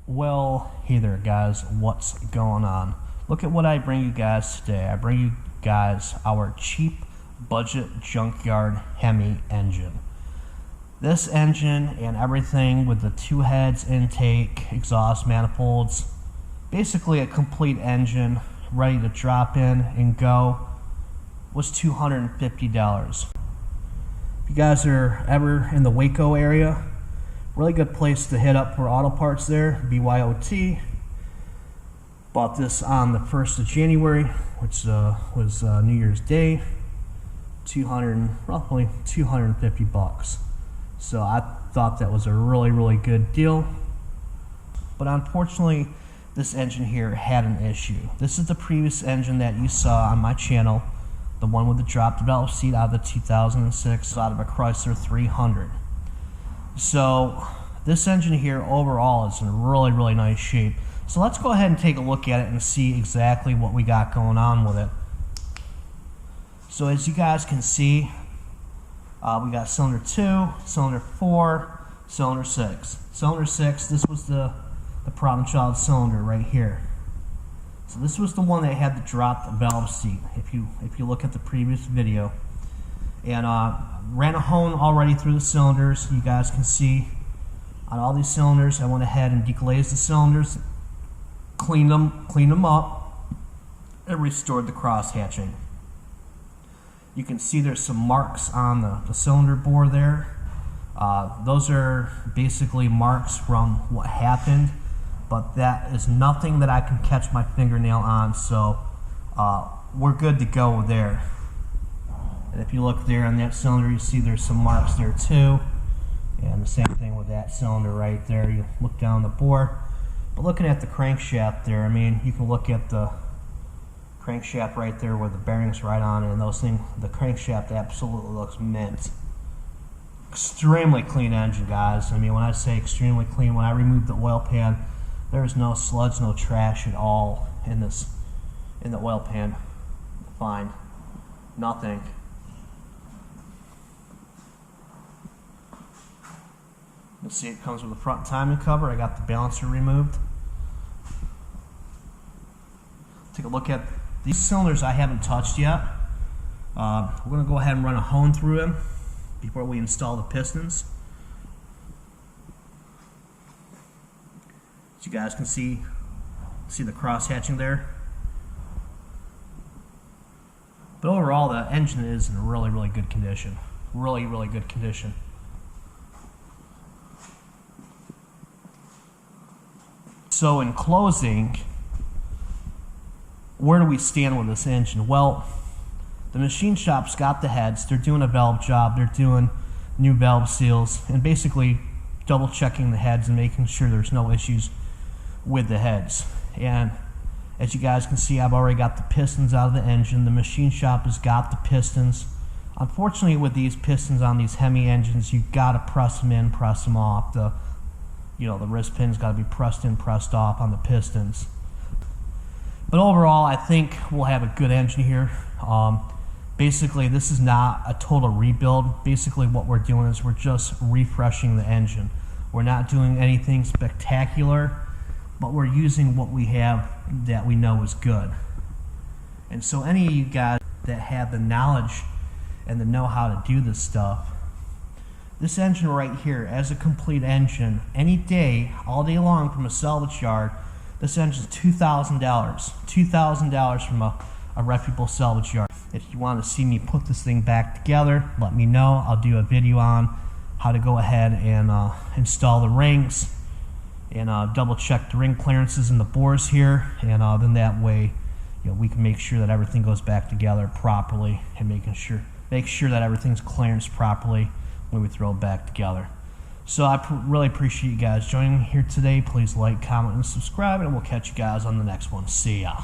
Well, hey there guys, what's going on? Look at what I bring you guys today. I bring you guys our cheap budget Junkyard Hemi engine. This engine and everything with the two heads, intake, exhaust manifolds, basically a complete engine ready to drop in and go, was $250. If you guys are ever in the Waco area, really good place to hit up for auto parts there, BYOT. Bought this on the 1st of January, which was New Year's Day. Roughly 250 bucks. So I thought that was a really good deal. But unfortunately, this engine here had an issue. This is the previous engine that you saw on my channel, the one with the drop valve seat out of the 2006 out of a Chrysler 300. So this engine here overall is in really nice shape. So let's go ahead and take a look at it and see exactly what we got going on with it. So as you guys can see, we got cylinder 2, cylinder 4, cylinder 6. Cylinder 6, this was the problem child cylinder right here. So this was the one that had the dropped valve seat, if you look at the previous video. And ran a hone already through the cylinders. You guys can see on all these cylinders, I went ahead and deglazed the cylinders, cleaned them up, and restored the cross hatching. You can see there's some marks on the cylinder bore there. Those are basically marks from what happened, but that is nothing that I can catch my fingernail on, so we're good to go there. And if you look there on that cylinder, you see there's some marks there too. And the same thing with that cylinder right there. You look down the bore. But looking at the crankshaft there, I mean, you can look at the crankshaft right there where the bearing's right on it, and those things, the crankshaft absolutely looks mint. Extremely clean engine, guys. I mean, when I say extremely clean, when I removed the oil pan, there's no sludge, no trash at all in the oil pan. Fine. Nothing. You'll see it comes with a front timing cover. I got the balancer removed. Take a look at these cylinders I haven't touched yet. We're going to go ahead and run a hone through them before we install the pistons. As you guys can see the cross hatching there. But overall, the engine is in really good condition. Really good condition. So in closing, where do we stand with this engine? Well, the machine shop's got the heads. They're doing a valve job. They're doing new valve seals and basically double checking the heads and making sure there's no issues with the heads. And as you guys can see, I've already got the pistons out of the engine. The machine shop has got the pistons. Unfortunately, with these pistons on these Hemi engines, you gotta press them in, press them off. The wrist pin's got to be pressed in, pressed off on the pistons. But overall, I think we'll have a good engine here. Basically, this is not a total rebuild. Basically, what we're doing is we're just refreshing the engine. We're not doing anything spectacular, but we're using what we have that we know is good. And so any of you guys that have the knowledge and the know-how to do this stuff, this engine right here, as a complete engine, any day, all day long from a salvage yard, this engine's $2,000. $2,000 from a reputable salvage yard. If you want to see me put this thing back together, let me know. I'll do a video on how to go ahead and install the rings and double check the ring clearances and the bores here, and then that way, we can make sure that everything goes back together properly and make sure that everything's clearanced properly when we throw it back together. So I really appreciate you guys joining me here today. Please like, comment, and subscribe, and we'll catch you guys on the next one. See ya.